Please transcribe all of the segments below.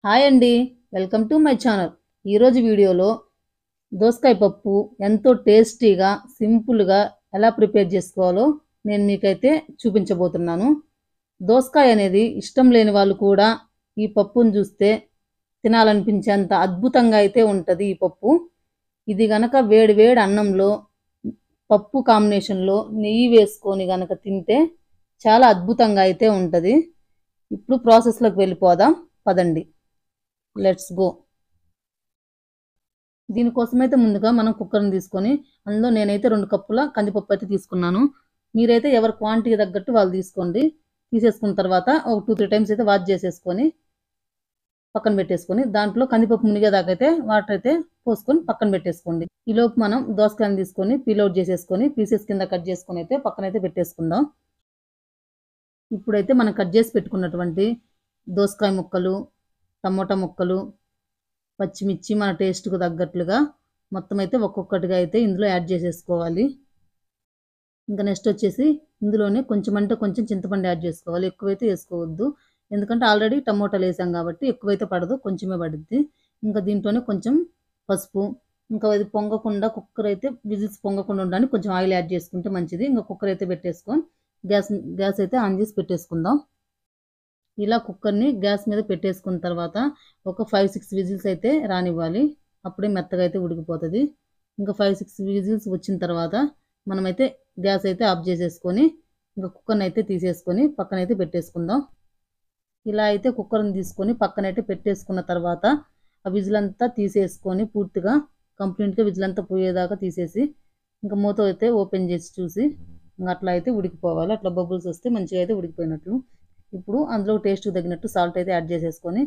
Hi అండి, welcome to my channel. ఈరోజు వీడియోలో దోసకాయ పప్పు ఎంతో టేస్టీగా సింపుల్గా ఎలా ప్రిపేర్ చేసుకోవాలో నేను మీకైతే చూపించబోతున్నాను. దోసకాయ అనేది ఇష్టం లేని వాళ్ళు కూడా ఈ పప్పును చూస్తే తినాలనిపించేంత అద్భుతంగా అయితే ఉంటుంది ఈ పప్పు. ఇది గనక వేడి వేడి అన్నంలో పప్పు కాంబినేషన్లో నెయ్యి వేసుకొని గనక తింటే చాలా అద్భుతంగా అయితే ఉంటుంది. ఇప్పుడు ప్రాసెస్లోకి వెళ్ళిపోదాం పదండి. Let's go. దీనికోసమైతే ముందుగా మనం కుక్కర్ని తీసుకొని అందులో నేనైతే 2 కప్పుల కందిపప్పు అయితే తీసుకున్నాను. మీరైతే ఎవరి క్వాంటిటీ తగ్గట్టు వాళ్ళు తీసుకోండి. తీసేసుకున్న తర్వాత ఒక 2-3 టైమ్స్ అయితే వాష్ చేసేసుకొని పక్కన పెట్టేసుకొని దాంట్లో కందిపప్పు మునిగేదాకా అయితే వాటర్ అయితే పోసుకొని పక్కన పెట్టేసుకోండి. ఈలోపు మనం దోసకాయని తీసుకొని పీల్ అవుట్ చేసేసుకొని పీసెస్ కింద కట్ చేసుకొని అయితే పక్కన అయితే పెట్టేసుకుందాం. ఇప్పుడైతే మనం కట్ చేసి పెట్టుకున్నటువంటి దోసకాయ ముక్కలు, టమోటా ముక్కలు, పచ్చిమిర్చి మన టేస్ట్కు తగ్గట్లుగా మొత్తం అయితే ఒక్కొక్కటిగా అయితే ఇందులో యాడ్ చేసేసుకోవాలి. ఇంకా నెక్స్ట్ వచ్చేసి ఇందులోనే కొంచెం అంటే కొంచెం చింతపండు యాడ్ చేసుకోవాలి. ఎక్కువైతే వేసుకోవద్దు, ఎందుకంటే ఆల్రెడీ టమోటాలు వేసాం కాబట్టి ఎక్కువైతే పడదు, కొంచెమే పడుద్ది. ఇంకా దీంట్లోనే కొంచెం పసుపు, ఇంకా అది పొంగకుండా కుక్కర్ అయితే విజిల్స్ పొంగకుండా ఉండడానికి కొంచెం ఆయిల్ యాడ్ చేసుకుంటే మంచిది. ఇంకా కుక్కర్ అయితే పెట్టేసుకొని గ్యాస్ అయితే ఆన్ చేసి పెట్టేసుకుందాం. ఇలా కుక్కర్ని గ్యాస్ మీద పెట్టేసుకున్న తర్వాత ఒక 5-6 విజిల్స్ అయితే రానివ్వాలి. అప్పుడే మెత్తగా అయితే ఉడికిపోతుంది. ఇంకా 5-6 విజిల్స్ వచ్చిన తర్వాత మనమైతే గ్యాస్ అయితే ఆఫ్ చేసేసుకొని ఇంకా కుక్కర్ని అయితే తీసేసుకొని పక్కనైతే పెట్టేసుకుందాం. ఇలా అయితే కుక్కర్ని తీసుకొని పక్కనైతే పెట్టేసుకున్న తర్వాత ఆ విజిల్ అంతా తీసేసుకొని పూర్తిగా కంప్లీట్గా విజిల్ అంతా పోయేదాకా తీసేసి ఇంకా మూత అయితే ఓపెన్ చేసి చూసి ఇంకా అట్లా అయితే ఉడికిపోవాలి. అట్లా బబుల్స్ వస్తే మంచిగా అయితే ఉడికిపోయినట్లు. ఇప్పుడు అందులో టేస్ట్కి తగినట్టు సాల్ట్ అయితే యాడ్ చేసేసుకొని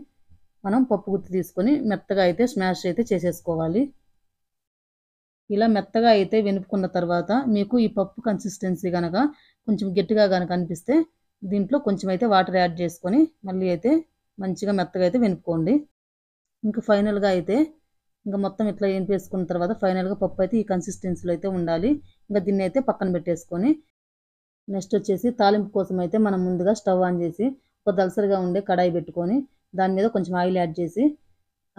మనం పప్పు గుత్తి తీసుకొని మెత్తగా అయితే స్మాష్ అయితే చేసేసుకోవాలి. ఇలా మెత్తగా అయితే వెనుపుకున్న తర్వాత మీకు ఈ పప్పు కన్సిస్టెన్సీ కనుక కొంచెం గట్టిగా కనుక అనిపిస్తే దీంట్లో కొంచెం అయితే వాటర్ యాడ్ చేసుకొని మళ్ళీ అయితే మంచిగా మెత్తగా అయితే వెనుపుకోండి. ఇంకా ఫైనల్గా అయితే ఇంకా మొత్తం ఇట్లా వేసుకున్న తర్వాత ఫైనల్గా పప్పు అయితే ఈ కన్సిస్టెన్సీలో అయితే ఉండాలి. ఇంకా దీన్ని అయితే పక్కన పెట్టేసుకొని నెక్స్ట్ వచ్చేసి తాలింపు కోసం అయితే మనం ముందుగా స్టవ్ ఆన్ చేసి ఒక దలసరిగా ఉండే కడాయి పెట్టుకొని దాని మీద కొంచెం ఆయిల్ యాడ్ చేసి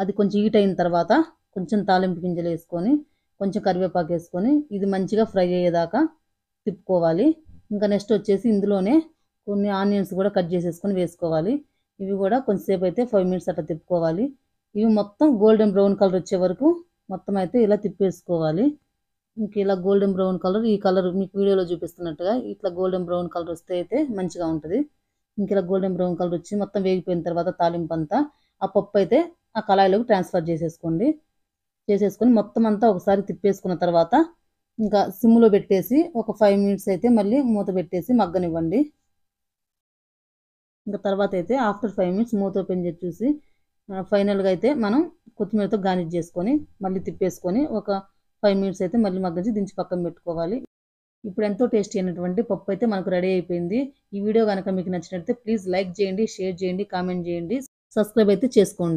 అది కొంచెం హీట్ అయిన తర్వాత కొంచెం తాలింపు గింజలు వేసుకొని కొంచెం కరివేపాకు వేసుకొని ఇది మంచిగా ఫ్రై అయ్యేదాకా తిప్పుకోవాలి. ఇంకా నెక్స్ట్ వచ్చేసి ఇందులోనే కొన్ని ఆనియన్స్ కూడా కట్ చేసేసుకొని వేసుకోవాలి. ఇవి కూడా కొంచెంసేపు అయితే 5 మినిట్స్ అట్లా తిప్పుకోవాలి. ఇవి మొత్తం గోల్డెన్ బ్రౌన్ కలర్ వచ్చే వరకు మొత్తం అయితే ఇలా తిప్పేసుకోవాలి. ఇంక ఇలా గోల్డెన్ బ్రౌన్ కలర్, ఈ కలర్ మీకు వీడియోలో చూపిస్తున్నట్టుగా ఇట్లా గోల్డెన్ బ్రౌన్ కలర్ వస్తే అయితే మంచిగా ఉంటుంది. ఇంక ఇలా గోల్డెన్ బ్రౌన్ కలర్ వచ్చి మొత్తం వేగిపోయిన తర్వాత తాలింపు అంతా ఆ పప్పు అయితే ఆ కళాయిలోకి ట్రాన్స్ఫర్ చేసేసుకోండి. చేసేసుకొని మొత్తం అంతా ఒకసారి తిప్పేసుకున్న తర్వాత ఇంకా సిమ్లో పెట్టేసి ఒక 5 మినిట్స్ అయితే మళ్ళీ మూత పెట్టేసి మగ్గనివ్వండి. ఇంకా తర్వాత అయితే ఆఫ్టర్ 5 మినిట్స్ మూత ఓపెన్ చేసి చూసి ఫైనల్గా అయితే మనం కొత్తిమీరతో గార్నిష్ చేసుకొని మళ్ళీ తిప్పేసుకొని ఒక 5 మినిట్స్ అయితే మళ్ళీ మగ్గించి దించి పక్కన పెట్టుకోవాలి. ఇప్పుడు ఎంతో టేస్టీ అయినటువంటి పప్పు అయితే మనకు రెడీ అయిపోయింది. ఈ వీడియో కనుక మీకు నచ్చినట్లయితే ప్లీజ్ లైక్ చేయండి, షేర్ చేయండి, కామెంట్ చేయండి, సబ్స్క్రైబ్ అయితే చేసుకోండి.